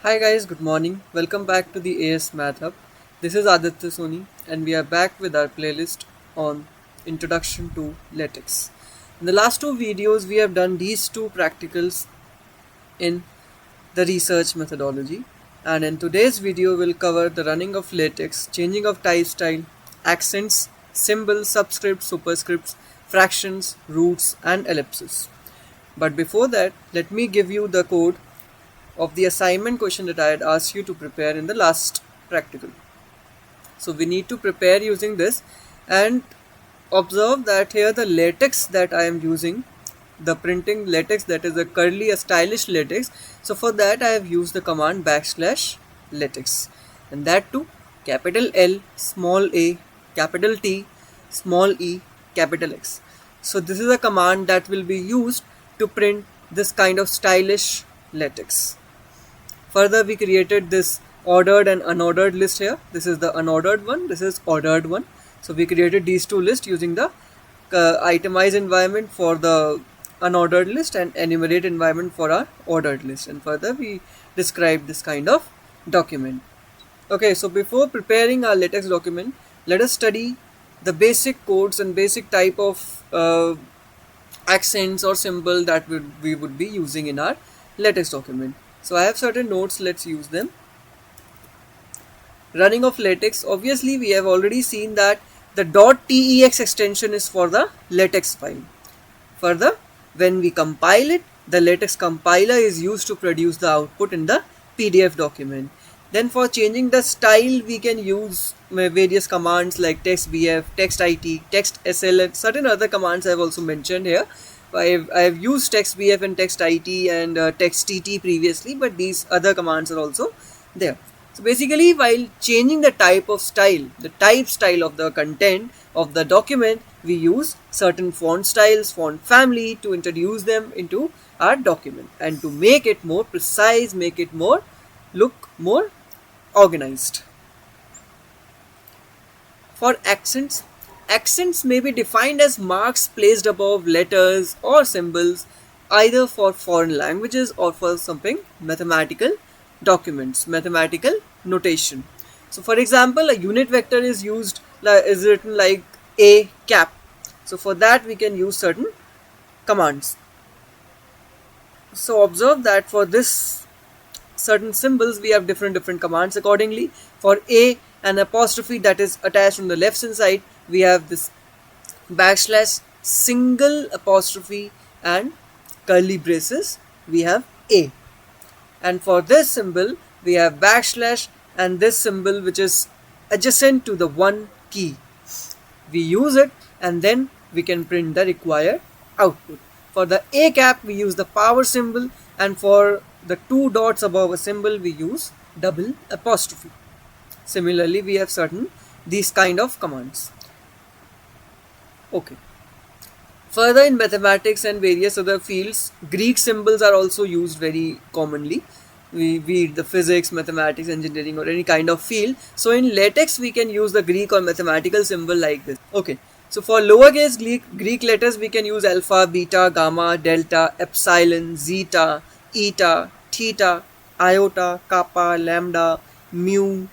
Hi guys, good morning. Welcome back to the AS Math Hub. This is Aditya Soni and we are back with our playlist on Introduction to LaTeX. In the last two videos, we have done these two practicals in the research methodology, and in today's video we'll cover the running of LaTeX, changing of type style, accents, symbols, subscripts, superscripts, fractions, roots and ellipses. But before that, let me give you the code of the assignment question that I had asked you to prepare in the last practical. So we need to prepare using this, and observe that here the latex that I am using, the printing latex, that is a stylish latex. So for that I have used the command \latex, and that too capital L, small a, capital T, small e, capital X. So this is a command that will be used to print this kind of stylish latex. Further, we created this ordered and unordered list here. This is the unordered one, this is ordered one. So we created these two lists using the itemized environment for the unordered list and enumerate environment for our ordered list. And further, we described this kind of document. Okay, so before preparing our LaTeX document, let us study the basic codes and basic type of accents or symbol that we would be using in our LaTeX document. So I have certain notes, let's use them. Running of LaTeX, obviously we have already seen that the .tex extension is for the LaTeX file. Further, when we compile it, the LaTeX compiler is used to produce the output in the PDF document. Then for changing the style, we can use various commands like textbf, textit, textsl, and certain other commands I have also mentioned here. I have used textbf and textit and textt previously, but these other commands are also there. So basically, while changing the type of style, the type style of the content of the document, we use certain font styles, font family to introduce them into our document and to make it more precise, make it look more organized. For accents, accents may be defined as marks placed above letters or symbols, either for foreign languages or for something mathematical documents, mathematical notation. So for example, a unit vector is written like a cap. So for that we can use certain commands. So observe that for this certain symbols we have different commands accordingly. For a, an apostrophe that is attached on the left hand side, we have this backslash, single apostrophe and curly braces, we have a. And for this symbol we have backslash and this symbol which is adjacent to the one key. We use it and then we can print the required output. For the a cap we use the power symbol, and for the two dots above a symbol we use double apostrophe. Similarly, we have these kind of commands. Okay. Further, in mathematics and various other fields, Greek symbols are also used very commonly. We read the physics, mathematics, engineering or any kind of field. So in LaTeX we can use the Greek or mathematical symbol like this. Okay. So for lowercase Greek letters we can use alpha, beta, gamma, delta, epsilon, zeta, eta, theta, iota, kappa, lambda, mu,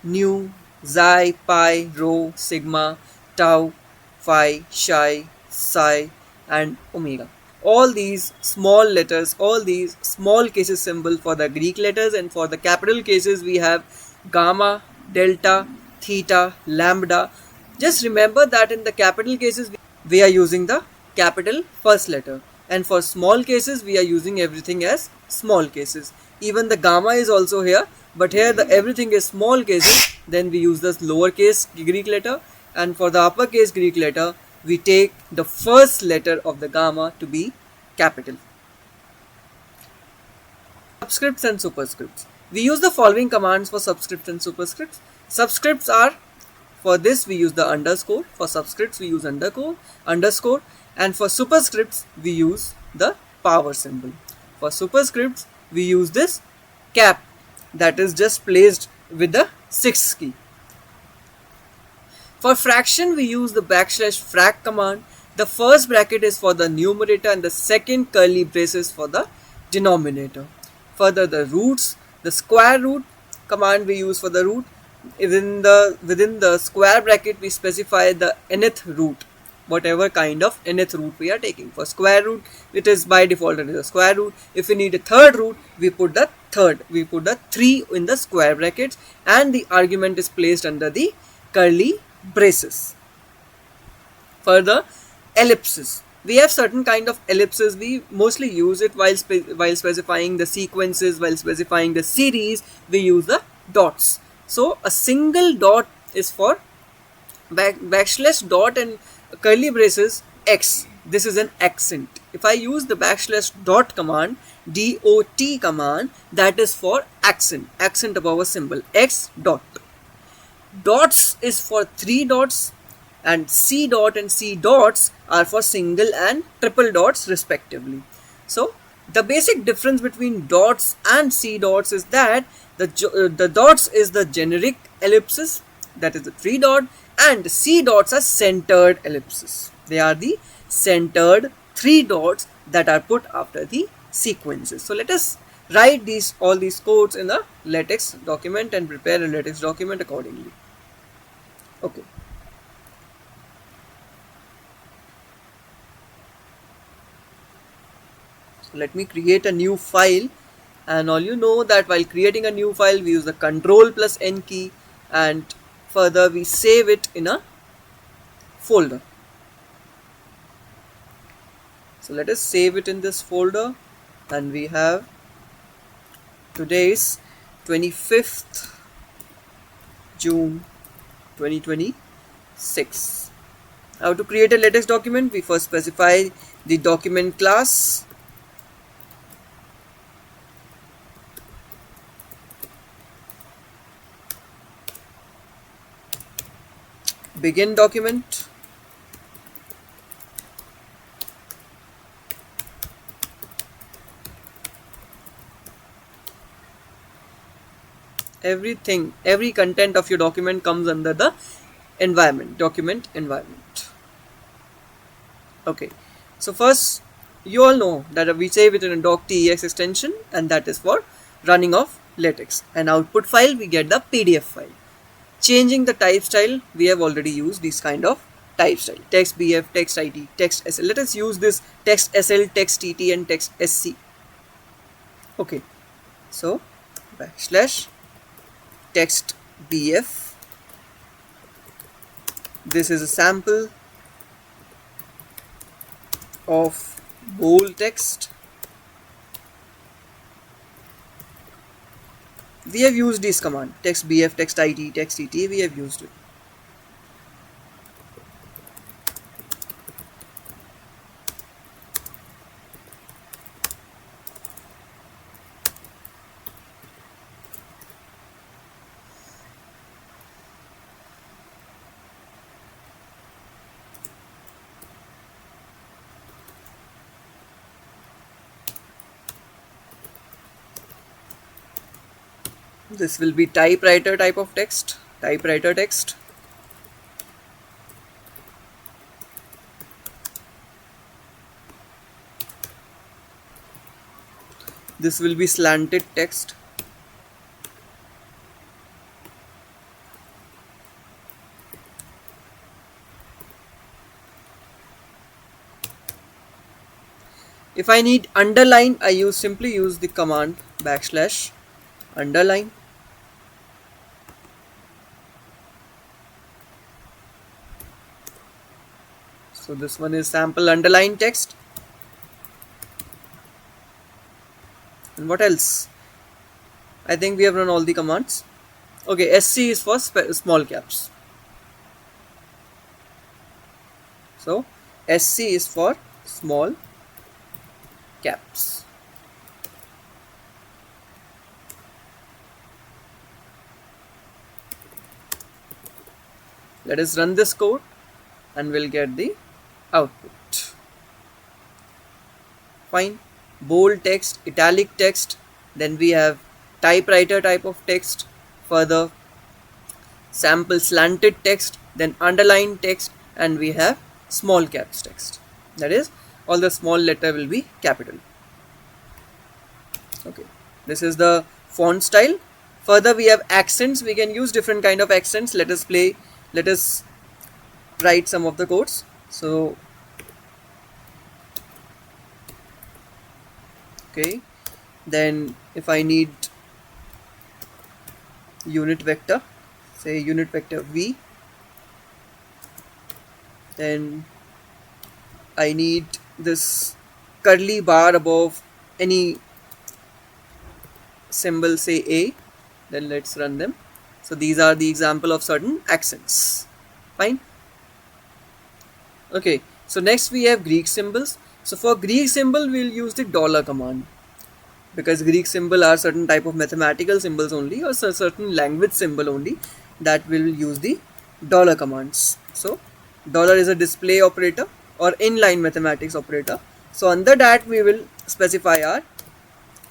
nu, xi, pi, rho, sigma, tau, phi, psi, psi and omega. All these small letters, all these small cases symbol for the Greek letters, and for the capital cases we have gamma, delta, theta, lambda. Just remember that in the capital cases we are using the capital first letter, and for small cases we are using everything as small cases. Even the gamma is also here, but here everything is small cases. Then we use the lowercase Greek letter, and for the uppercase Greek letter we take the first letter of the gamma to be capital. Subscripts and superscripts. We use the following commands for subscripts and superscripts. Subscripts are, for this we use the underscore, for subscripts we use underscore, and for superscripts we use the power symbol. For superscripts we use this cap that is just placed with the 6th key. For fraction we use the \frac command. The first bracket is for the numerator and the second curly braces for the denominator. Further, the roots The square root command we use for the root. Within the square bracket we specify the nth root, whatever kind of nth root we are taking. For square root, it is by default it is a square root. If we need a third root, we put the 3 in the square brackets, and the argument is placed under the curly braces. Further, ellipses. We have certain kind of ellipses. We mostly use it while specifying the sequences, while specifying the series. We use the dots. So a single dot is for backslash dot and curly braces x. This is an accent. If I use the backslash dot command, dot command, that is for accent above a symbol, x dot. Dots is for 3 dots, and C dot and C dots are for single and triple dots respectively. So the basic difference between dots and C dots is that the dots is the generic ellipses, that is the 3 dot, and C dots are centered ellipses. They are the centered 3 dots that are put after the sequences. So let us write all these codes in a LaTeX document and prepare a LaTeX document accordingly. Okay. So let me create a new file, and all you know that while creating a new file we use the Control plus N key, and further we save it in a folder. So let us save it in this folder, and we have today's 25th June 2026. How to create a LaTeX document? We first specify the document class. Begin document. Every content of your document comes under the document environment. Okay, so first you all know that we save it in a docx extension, and that is for running of LaTeX. And output file we get the PDF file. Changing the type style, we have already used this kind of type style: text BF, text IT, text SL. Let us use this text SL, text TT, and text SC. Okay, so backslash text BF. This is a sample of bold text. We have used this command, text BF, text IT, text TT. We have used it. This will be typewriter type of text, typewriter text. This will be slanted text. If I need underline, I simply use the command backslash underline. So this one is sample underline text. And what else? I think we have run all the commands. Okay, SC is for small caps. So SC is for small caps. Let us run this code and we'll get the output. Fine. Bold text, italic text, then we have typewriter type of text, further sample slanted text, then underline text, and we have small caps text. That is, all the small letter will be capital. Okay, this is the font style. Further we have accents. We can use different kind of accents. Let us write some of the codes. So okay, then if I need unit vector, say unit vector v, then I need this curly bar above any symbol, say a, then let's run them. So these are the example of certain accents. Fine. Okay, so next we have Greek symbols. So for Greek symbol we'll use the dollar command, because Greek symbol are certain type of mathematical symbols only, or certain language symbol only, that will use the dollar commands. So dollar is a display operator or inline mathematics operator. So under that we will specify our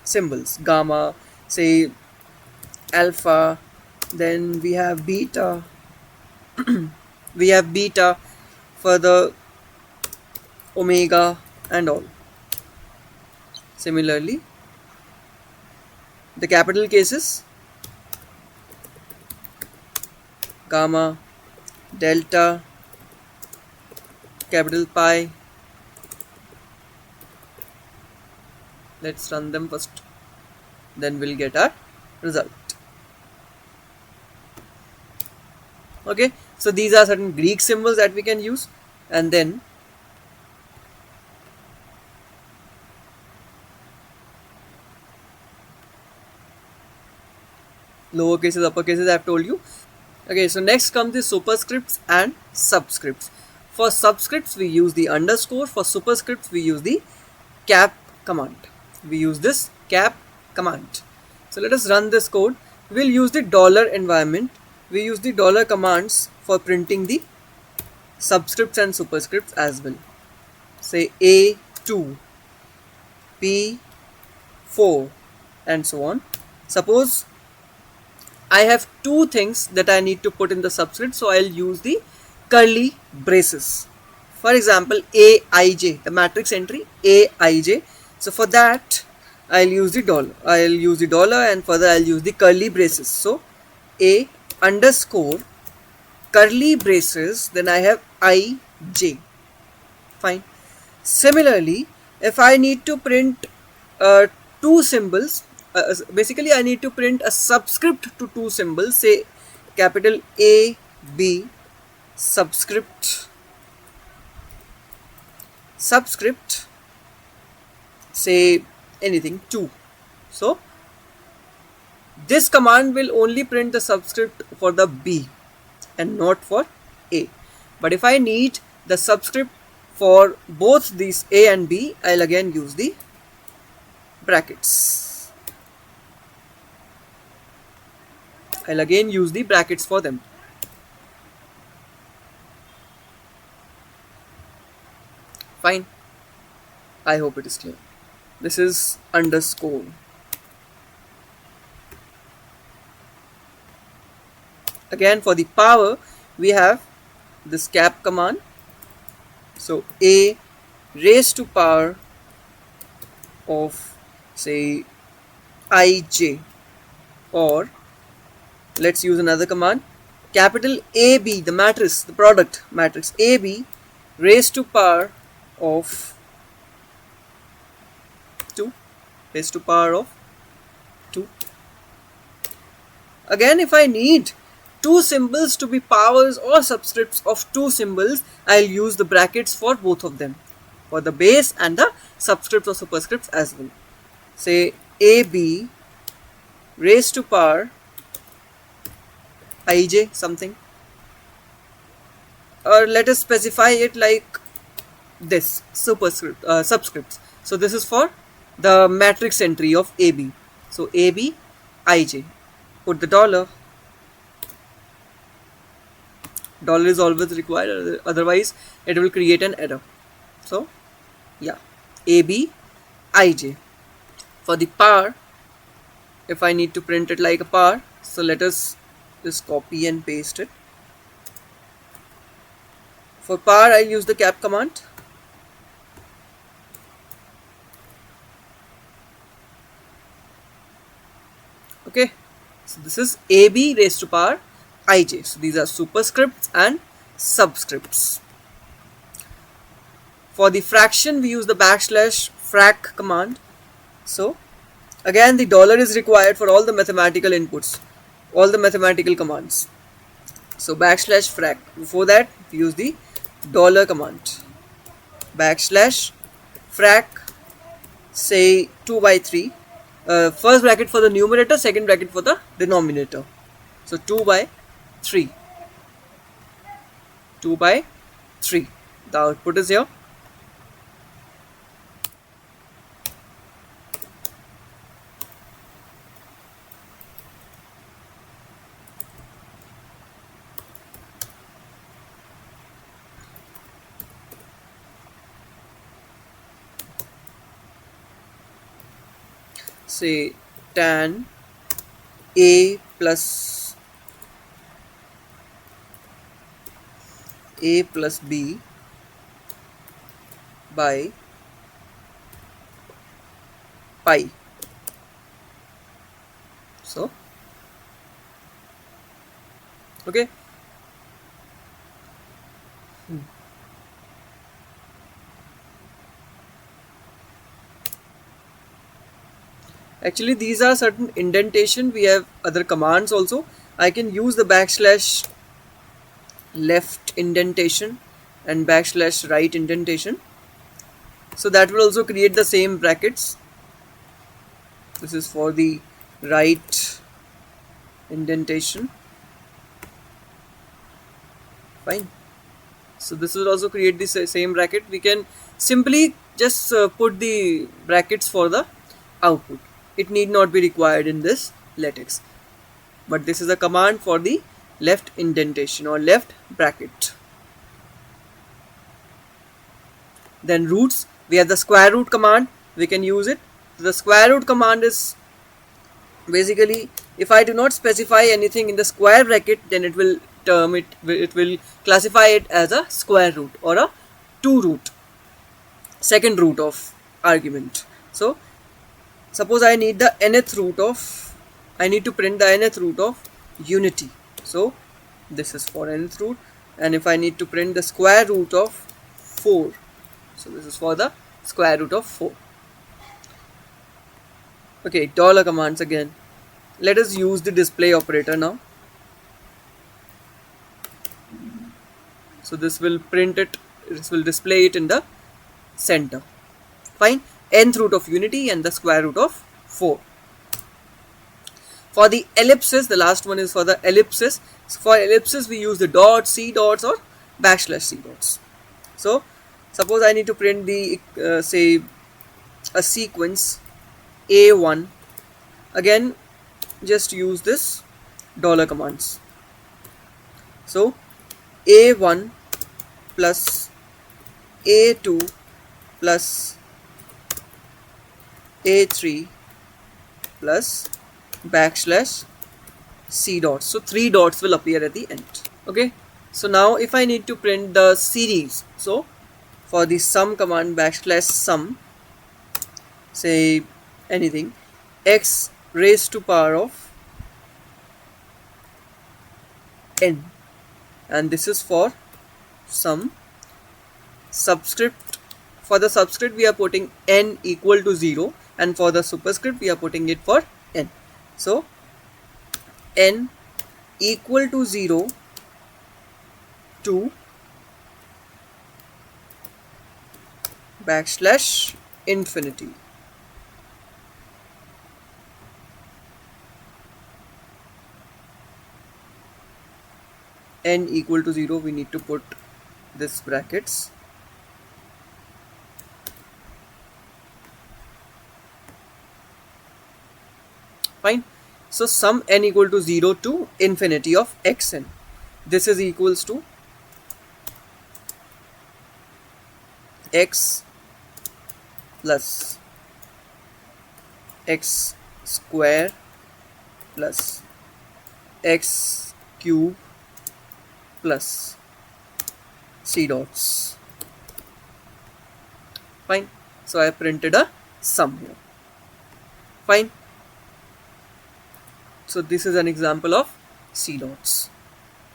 symbols, gamma, say alpha, then we have beta, we have beta, further omega and all. Similarly, the capital cases, gamma, delta, capital pi. Let's run them first, then we'll get our result. Okay, so these are certain Greek symbols that we can use. And then lower cases, upper cases I have told you. Okay, so next comes the superscripts and subscripts. For subscripts we use the underscore, for superscripts we use the cap command. We use this cap command. So let us run this code. We'll use the dollar environment. We use the dollar commands for printing the subscripts and superscripts as well. Say A2, P4 and so on. Suppose I have two things that I need to put in the subscript, so I'll use the curly braces. For example, Aij, the matrix entry Aij. So for that I'll use the dollar, and further I'll use the curly braces. So A underscore curly braces, then I have Ij. Fine. Similarly, if I need to print two symbols, basically I need to print a subscript to two symbols, say capital A, B, subscript, say anything 2. So this command will only print the subscript for the B and not for A. But if I need the subscript for both these A and B, I'll again use the brackets. For them. Fine. I hope it is clear. This is underscore. Again, for the power, we have this cap command. So A raised to power of, say, Ij, or let's use another command, capital AB, the matrix, the product matrix AB raised to power of 2, raised to power of 2. Again, if I need two symbols to be powers or subscripts of two symbols, I'll use the brackets for both of them, for the base and the subscripts or superscripts as well. Say AB raised to power Ij something, or let us specify it like this, subscripts. So this is for the matrix entry of AB. So AB Ij, put the dollar is always required, otherwise it will create an error. So yeah, AB Ij. For the power, if I need to print it like a power, so let us just copy and paste it. For power, I'll use the cap command. Okay, so this is AB raised to power ij. So these are superscripts and subscripts. For the fraction, we use the backslash frac command. So again, the dollar is required for all the mathematical inputs, all the mathematical commands. So backslash frac. Before that, we use the dollar command. Backslash frac, say 2 by 3. First bracket for the numerator, second bracket for the denominator. So 2 by 3. 2 by 3. The output is here. Say tan a plus b by pi. So okay, actually these are certain indentation. We have other commands also. I can use the backslash left indentation and backslash right indentation, so that will also create the same brackets. This is for the right indentation. Fine. So this will also create the same bracket. We can simply just put the brackets for the output. It need not be required in this LaTeX, but this is a command for the left indentation or left bracket. Then roots, we have the square root command. We can use it. The square root command is basically, if I do not specify anything in the square bracket, then it will will classify it as a square root or a 2 root, second root of argument. So suppose I need the nth root of, I need to print the nth root of unity. So this is for nth root, and if I need to print the square root of 4, so this is for the square root of 4. Okay, dollar commands again. Let us use the display operator now. So this will print it, this will display it in the center. Fine. Nth root of unity and the square root of 4. For the ellipses, the last one is for the ellipses. So for ellipses, we use the dot, c dots, or backslash c dots. So suppose I need to print the say a sequence A1. Again, just use this dollar commands. So A1 plus A2 plus A3 plus backslash c dots. So 3 dots will appear at the end. Okay, so now if I need to print the series, so for the sum command, backslash sum, say anything, x raised to power of n, and this is for sum. Subscript, for the subscript we are putting n equal to 0, and for the superscript we are putting it for n. So n equal to 0 to backslash infinity. N equal to 0, we need to put this brackets. Fine. So sum n equal to 0 to infinity of xn. This is equals to x plus x square plus x cube plus c dots. Fine. So I printed a sum here. Fine. So this is an example of C dots.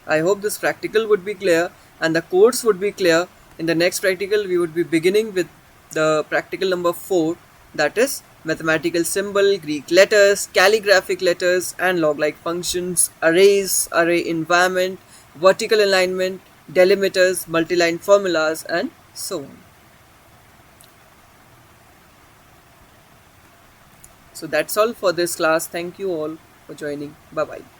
I hope this practical would be clear and the course would be clear. In the next practical, we would be beginning with the practical number 4, that is mathematical symbol, Greek letters, calligraphic letters and log-like functions, arrays, array environment, vertical alignment, delimiters, multi-line formulas and so on. So that's all for this class. Thank you all for joining. Bye bye.